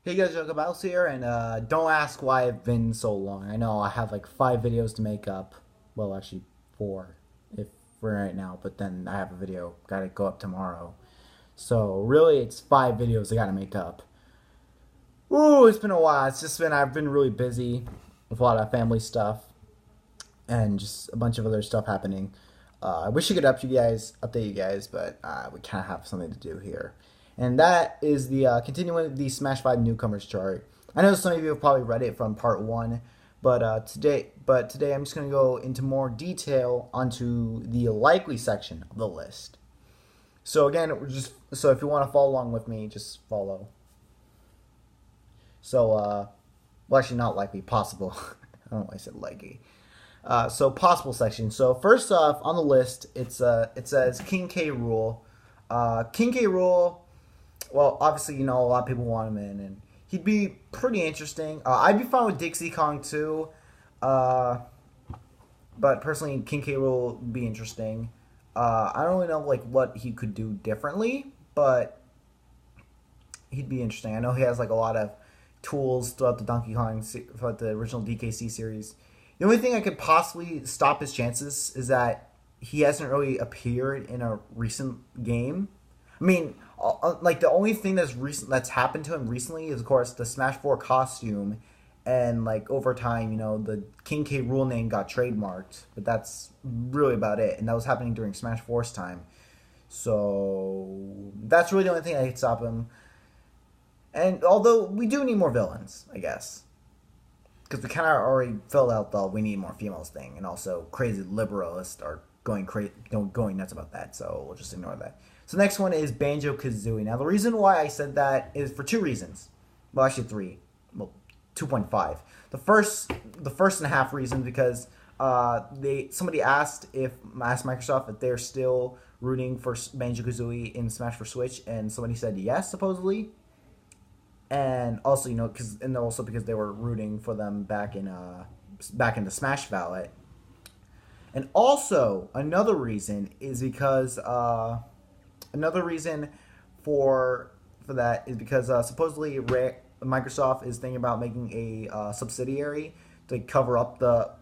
Hey guys, Mouse here, and don't ask why I've been so long. I know I have like 5 videos to make up. Well, actually 4, if for right now. But then I have a video gotta go up tomorrow. So really, it's 5 videos I gotta make up. Ooh, it's been a while. I've been really busy with a lot of family stuff and just a bunch of other stuff happening. I wish I could update you guys, but we kind of have something to do here, and that is the continuing the Sma5h Newcomers chart. I know some of you have probably read it from part one, but today I'm just going to go into more detail onto the likely section of the list. So again, so if you want to follow along with me, just follow. So well, actually, not likely, possible. I don't know why I said likely. So possible section. So first off on the list, it says King K. Rool. King K. Rool. Well, obviously a lot of people want him in, and he'd be pretty interesting. I'd be fine with Dixie Kong too, but personally King K. Rool would be interesting. I don't really know like what he could do differently, but he'd be interesting. I know he has like a lot of tools throughout throughout the original DKC series. The only thing I could possibly stop his chances is that he hasn't really appeared in a recent game. I mean, like the only thing that's happened to him recently is of course the Sma5h costume, and like over time, the King K. Rool name got trademarked, but that's really about it, and that was happening during Sma5h's time. So that's really the only thing that could stop him. And although we do need more villains, I guess, because we kind of already filled out the we need more females thing, and also crazy liberalists are going nuts about that. So we'll just ignore that. So next one is Banjo Kazooie. Now the reason why I said that is for 2 reasons. Well, actually 3. Well, 2.5. The first and a half reason because somebody asked Microsoft if they're still rooting for Banjo Kazooie in Smash for Switch, and somebody said yes supposedly. And also, because they were rooting for them back in the Smash ballot. And also another reason is because another reason for that is because supposedly Microsoft is thinking about making a subsidiary to cover up the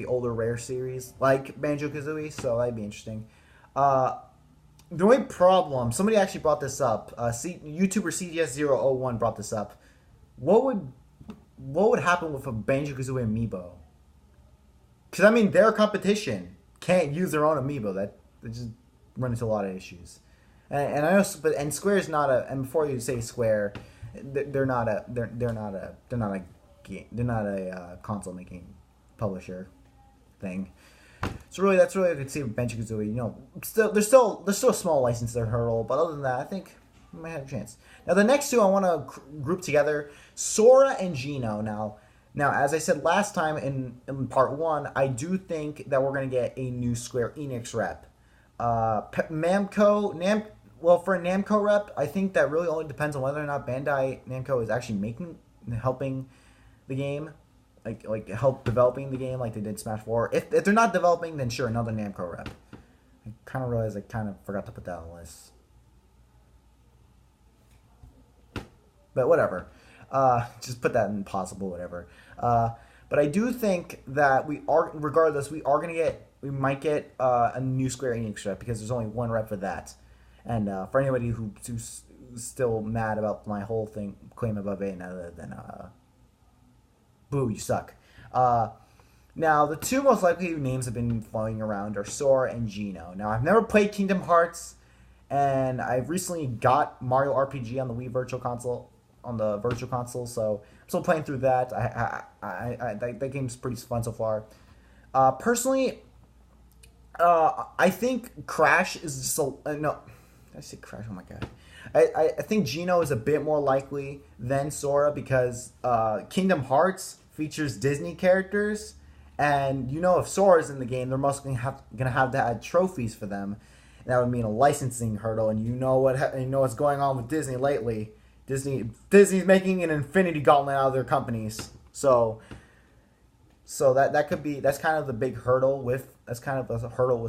older Rare series like Banjo Kazooie. So that'd be interesting. The only problem, somebody actually brought this up. YouTuber CGS001 brought this up. What would happen with a Banjo Kazooie amiibo? Because I mean, their competition can't use their own amiibo. That they just run into a lot of issues. And I know, and Square's not a. And before you say Square, they're not a console making publisher thing. So really, that's really I could see with Banjo Kazooie. There's still a small license there hurdle, but other than that, I think we might have a chance. Now the next two I want to group together: Sora and Geno. Now, as I said last time in part one, I do think that we're gonna get a new Square Enix rep. Well, for a Namco rep, I think that really only depends on whether or not Bandai Namco is actually helping the game. Like help developing the game like they did Smash 4. If they're not developing, then sure, another Namco rep. I kind of realized I kind of forgot to put that on the list. But whatever. Just put that in possible, whatever. But I do think that we might get a new Square Enix rep because there's only one rep for that. And for anybody who's still mad about my whole claim about Bayonetta, other than boo, you suck. Now, the two most likely names have been flowing around are Sora and Geno. Now, I've never played Kingdom Hearts, and I've recently got Mario RPG on the Wii Virtual Console, so I'm still playing through that. That game's pretty fun so far. Personally, I think Crash is just no. Did I say Crash? Oh my god. I think Geno is a bit more likely than Sora because Kingdom Hearts features Disney characters, and if Sora's in the game, they're most gonna have to add trophies for them. And that would mean a licensing hurdle, and what's going on with Disney lately. Disney's making an Infinity Gauntlet out of their companies, so that's kind of the big hurdle with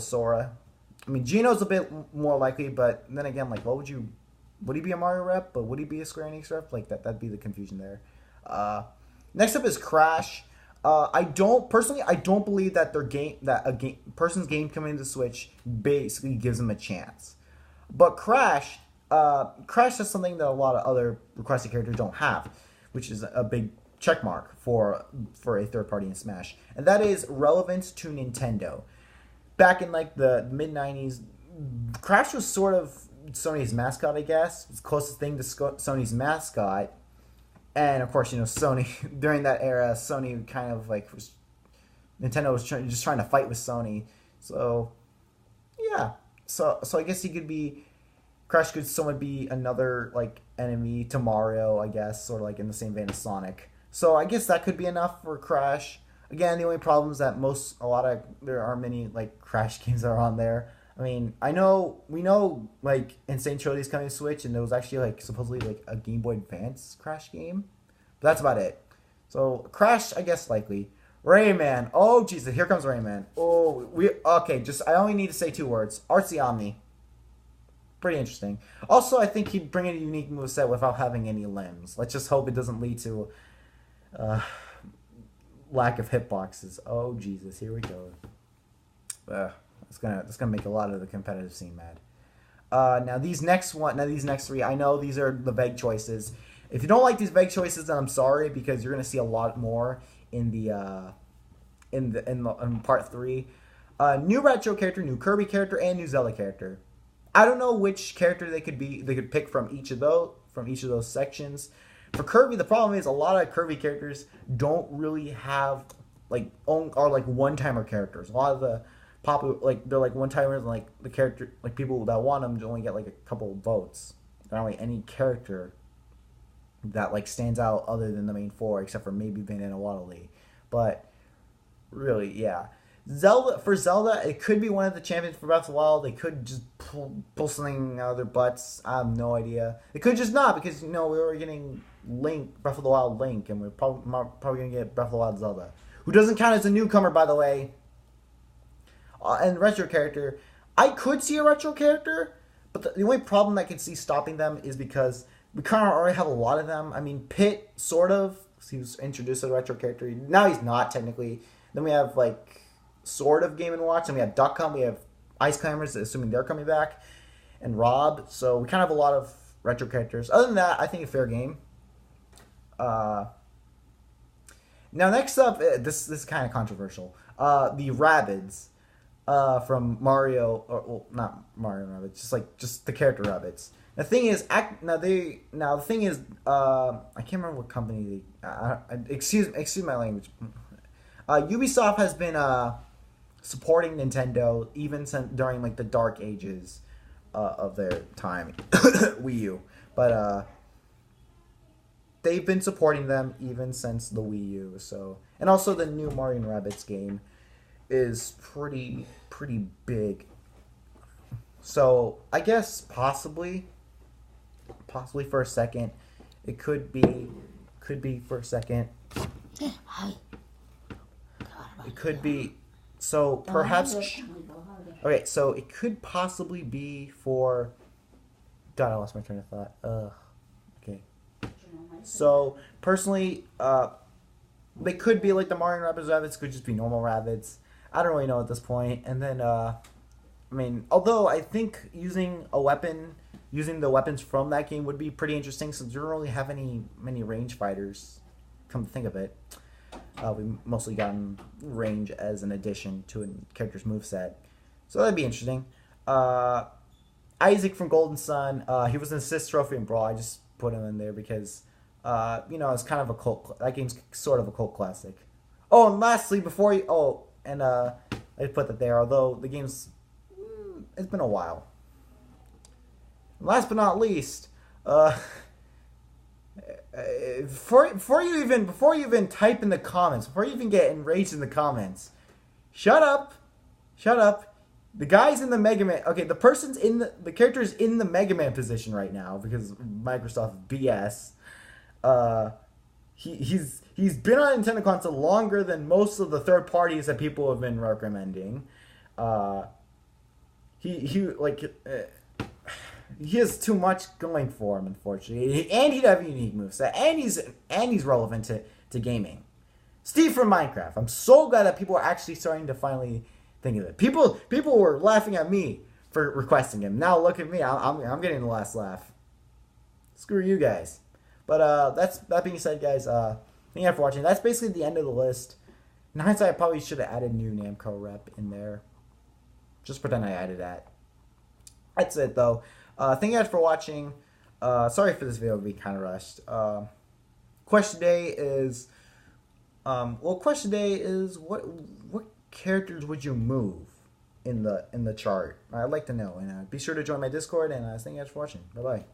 Sora. I mean, Geno's a bit more likely, but then again, like, what would you would he be a Mario rep? But would he be a Square Enix rep? Like that'd be the confusion there. Next up is Crash. I don't believe that person's game coming to Switch basically gives them a chance. But Crash has something that a lot of other requested characters don't have, which is a big check mark for a third party in Smash, and that is relevance to Nintendo. Back in like the mid '90s, Crash was sort of Sony's mascot, I guess. It's the closest thing to Sony's mascot. And of course, Sony during that era, Sony kind of like Nintendo was just trying to fight with Sony. So yeah, so I guess Crash could somewhat be another like enemy to Mario, I guess, sort of like in the same vein as Sonic. So I guess that could be enough for Crash. Again, the only problem is that there are many like Crash games that are on there. I mean, we know like Insane Trilogy's coming to Switch, and there was actually like supposedly like a Game Boy Advance Crash game, but that's about it. So Crash, I guess likely. Rayman. Oh Jesus, here comes Rayman. I only need to say 2 words. Artsy Omni. Pretty interesting. Also, I think he'd bring in a unique moveset without having any limbs. Let's just hope it doesn't lead to lack of hitboxes. Oh Jesus, here we go. It's gonna make a lot of the competitive scene mad. Now these next 3, I know these are the vague choices. If you don't like these vague choices, then I'm sorry, because you're gonna see a lot more in part 3. New retro character, new Kirby character, and new Zelda character. I don't know which character they could pick from each of those sections. For Kirby, the problem is a lot of Kirby characters don't really have are one-timer characters. A lot of the they're like one-timers, and like the character, like people that want them only get like a couple of votes. Not really any character that like stands out other than the main 4, except for maybe Bandana Waddle Lee. But really, yeah. Zelda, it could be one of the champions for Breath of the Wild. They could just pull something out of their butts. I have no idea. They could just not, because we were getting Breath of the Wild Link, and we're probably gonna get Breath of the Wild Zelda, who doesn't count as a newcomer, by the way. And retro character, I could see a retro character, but the only problem I could see stopping them is because we kind of already have a lot of them. I mean, Pit, sort of. He was introduced as a retro character. Now he's not, technically. Then we have, like, sort of Game & Watch. And we have Duck Hunt. We have Ice Climbers, assuming they're coming back. And Rob. So we kind of have a lot of retro characters. Other than that, I think a fair game. Now, next up, this is kind of controversial. The Rabbids. From Mario, not Mario Rabbids, just the character Rabbids. The thing is, I can't remember what company excuse my language. Ubisoft has been supporting Nintendo even during like the dark ages of their time, Wii U, but they've been supporting them even since the Wii U. So, and also the new Mario and Rabbids game is pretty big. So I guess possibly for a second, it could be for a second. It could be, so perhaps. Okay, so it could possibly be for. God, I lost my train of thought. Okay. So personally, they could be like the Mario and Rabbids could just be normal Rabbids. I don't really know at this point. And then, I mean, although I think using the weapons from that game would be pretty interesting, since you don't really have many range fighters, come to think of it. We've mostly gotten range as an addition to a character's moveset. So that'd be interesting. Isaac from Golden Sun, he was an assist trophy in Brawl. I just put him in there because, it's kind of a cult. That game's sort of a cult classic. Oh, and lastly, I put that there, although the game's, it's been a while. Last but not least, before you even type in the comments, before you even get enraged in the comments, shut up. The guy's in the Mega Man. Okay, the character's in the Mega Man position right now because Microsoft BS. He's been on a Nintendo console longer than most of the third parties that people have been recommending. He has too much going for him, unfortunately, and he'd have a unique moveset, and he's relevant to gaming. Steve from Minecraft. I'm so glad that people are actually starting to finally think of it. People were laughing at me for requesting him. Now look at me. I'm getting the last laugh. Screw you guys. But that being said, guys. Thank you for watching. That's basically the end of the list. In hindsight, I probably should have added new Namco rep in there. Just pretend I added that. That's it, though. Thank you guys for watching. Sorry for this video being kind of rushed. Question today is, question today is what characters would you move in the chart? I'd like to know, and be sure to join my Discord. And thank you guys for watching. Bye bye.